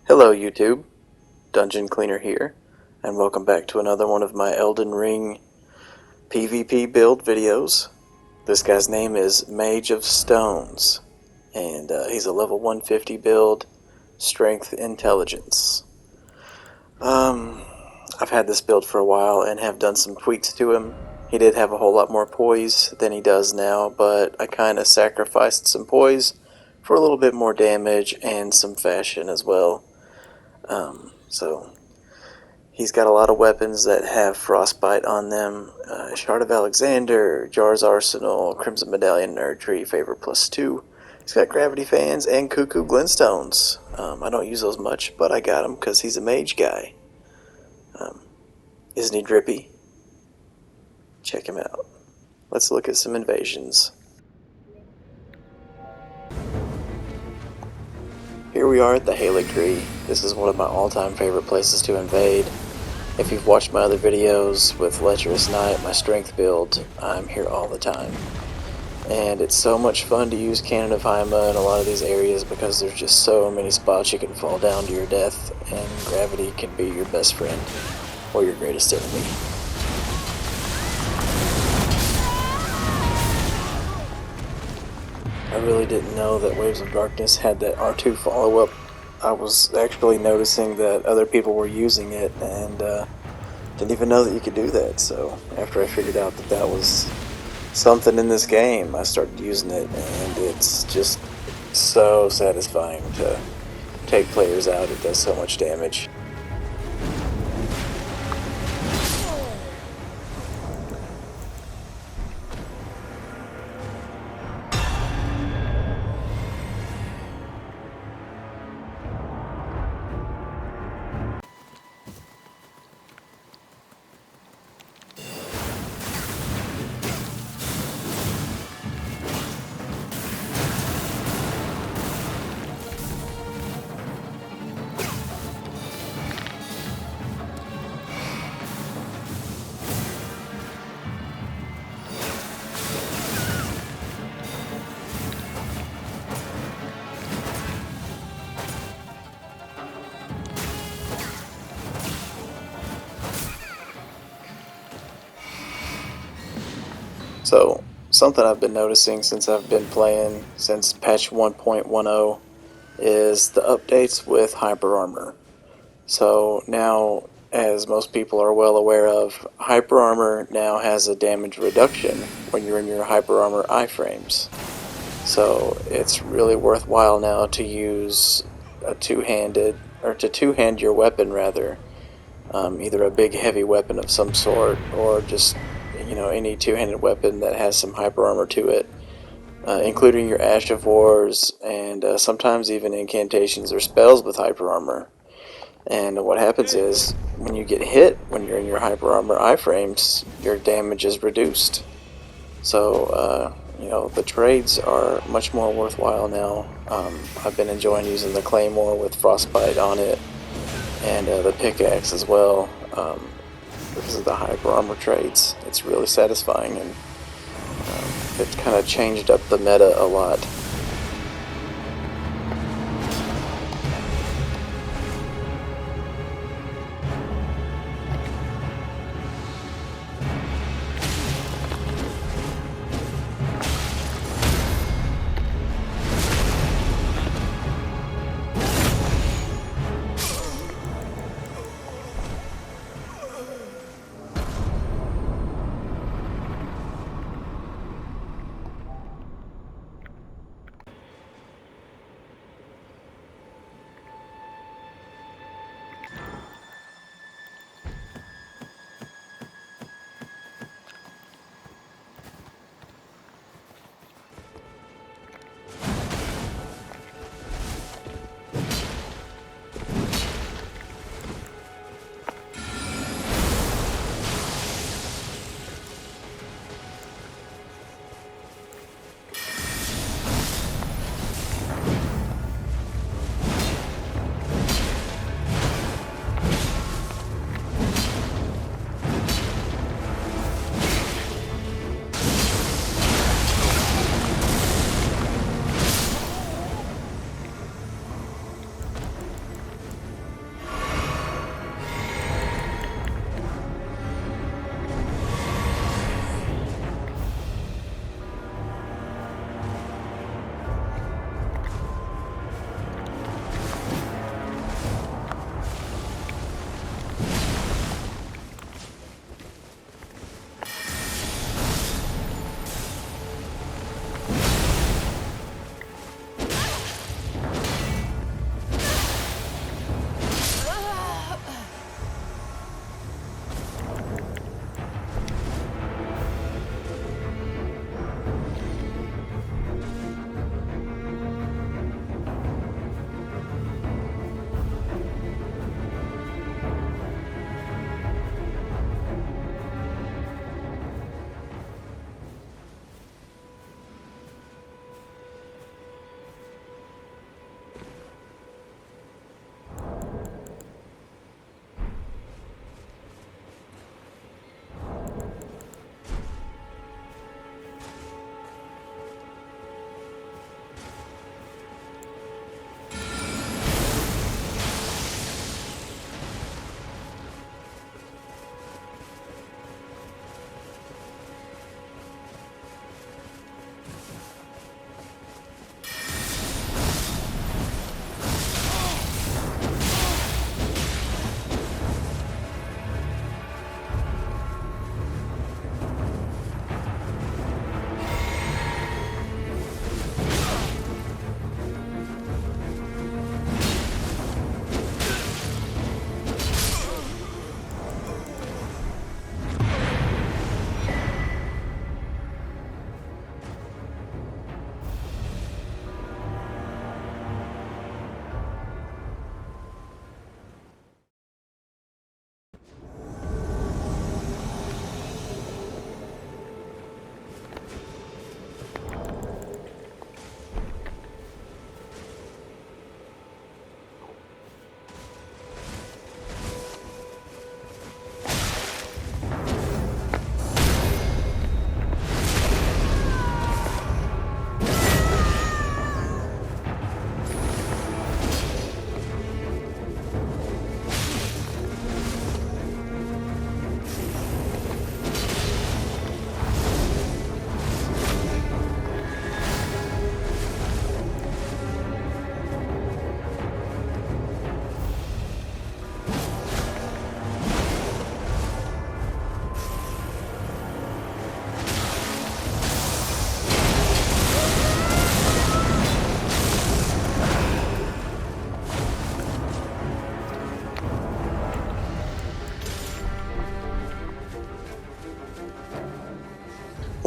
Hello YouTube, Dungeon Cleaner here, and welcome back to another one of my Elden Ring PvP build videos. This guy's name is Mage of Stones, and he's a level 150 build, Strength Intelligence. I've had this build for a while and have done some tweaks to him. He did have a whole lot more poise than he does now, but I kind of sacrificed some poise for a little bit more damage and some fashion as well. So he's got a lot of weapons that have frostbite on them. Shard of Alexander, Jar's Arsenal, Crimson Medallion, Nerd Tree, Favor +2. He's got gravity fans and cuckoo glintstones. I don't use those much, but I got him because he's a mage guy. Isn't he drippy? Check him out. Let's look at some invasions. Here we are at the Halig Tree. This is one of my all-time favorite places to invade. If you've watched my other videos with Lecherous Knight, my strength build, I'm here all the time. And it's so much fun to use Cannon of Haima in a lot of these areas because there's just so many spots you can fall down to your death, and gravity can be your best friend or your greatest enemy. I really didn't know that Waves of Darkness had that R2 follow-up. I was actually noticing that other people were using it and didn't even know that you could do that. So after I figured out that that was something in this game, I started using it, and it's just so satisfying to take players out. It does so much damage. So, something I've been noticing since I've been playing since patch 1.10 is the updates with Hyper Armor. So now, as most people are well aware of, Hyper Armor now has a damage reduction when you're in your Hyper Armor iframes. So it's really worthwhile now to use a two-handed, or to two-hand your weapon rather, either a big heavy weapon of some sort, or just any two-handed weapon that has some hyper armor to it, including your Ash of Wars, and sometimes even incantations or spells with hyper armor. And what happens is, when you get hit when you're in your hyper armor iframes, your damage is reduced. So the trades are much more worthwhile now. I've been enjoying using the Claymore with frostbite on it, and the pickaxe as well. Because of the hyper armor trades. It's really satisfying, and it kind of changed up the meta a lot.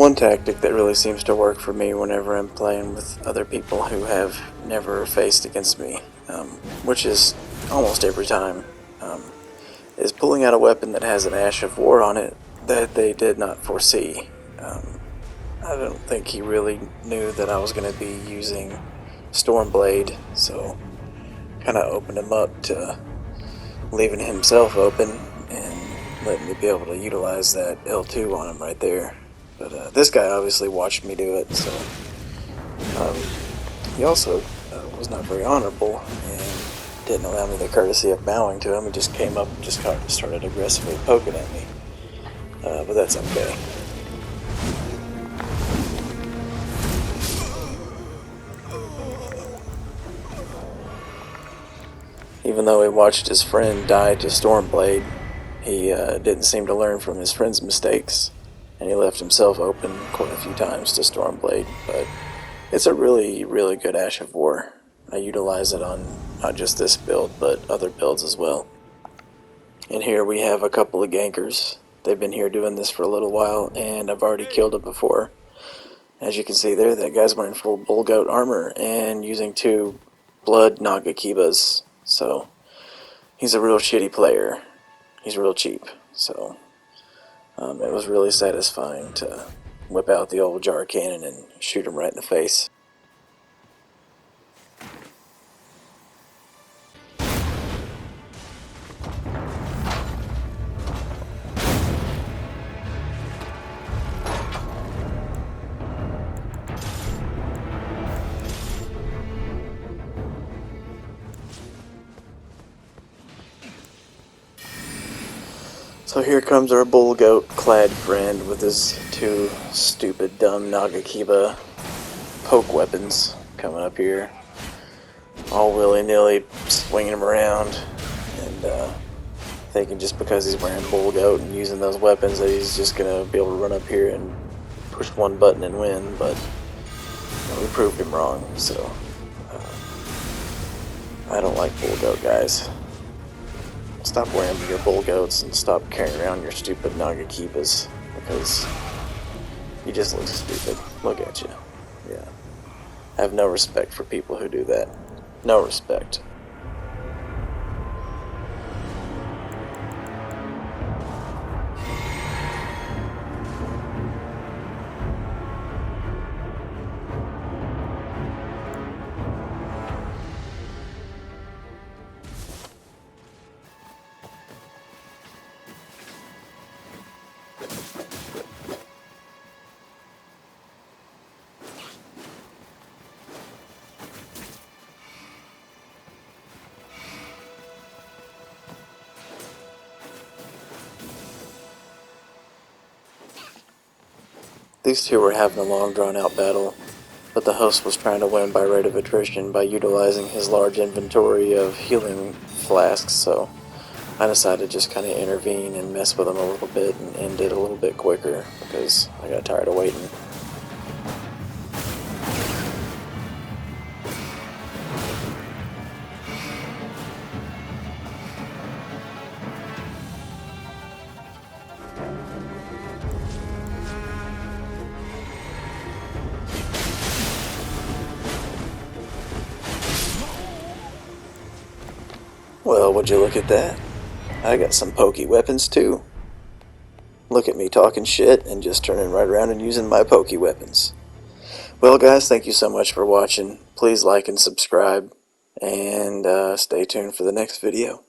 one tactic that really seems to work for me whenever I'm playing with other people who have never faced against me, which is almost every time, is pulling out a weapon that has an Ash of War on it that they did not foresee. I don't think he really knew that I was going to be using Stormblade, so kind of opened him up to leaving himself open and letting me be able to utilize that L2 on him right there. But this guy obviously watched me do it, so he also was not very honorable and didn't allow me the courtesy of bowing to him. He just came up and just started aggressively poking at me. But that's okay. Even though he watched his friend die to Stormblade, he didn't seem to learn from his friend's mistakes, and he left himself open quite a few times to Stormblade. But it's a really, really good Ash of War. I utilize it on not just this build, but other builds as well. And here we have a couple of gankers. They've been here doing this for a little while, and I've already killed it before. As you can see there, that guy's wearing full bull goat armor and using 2 blood Nagakibas. So he's a real shitty player. He's real cheap. So it was really satisfying to whip out the old jar cannon and shoot him right in the face. So here comes our bull goat clad friend with his 2 stupid dumb Nagakiba poke weapons coming up here, all willy-nilly swinging him around, and thinking just because he's wearing bull goat and using those weapons that he's just gonna be able to run up here and push one button and win. But we proved him wrong. So I don't like bull goat guys. Stop wearing your bull goats and stop carrying around your stupid Nagakibas, because you just look stupid. Look at you. Yeah. I have no respect for people who do that. No respect. These two were having a long drawn-out battle, but the host was trying to win by rate of attrition by utilizing his large inventory of healing flasks, so I decided to just kind of intervene and mess with him a little bit and end it a little bit quicker, because I got tired of waiting. Well, would you look at that? I got some pokey weapons too. Look at me talking shit and just turning right around and using my pokey weapons. Well guys, thank you so much for watching. Please like and subscribe, and stay tuned for the next video.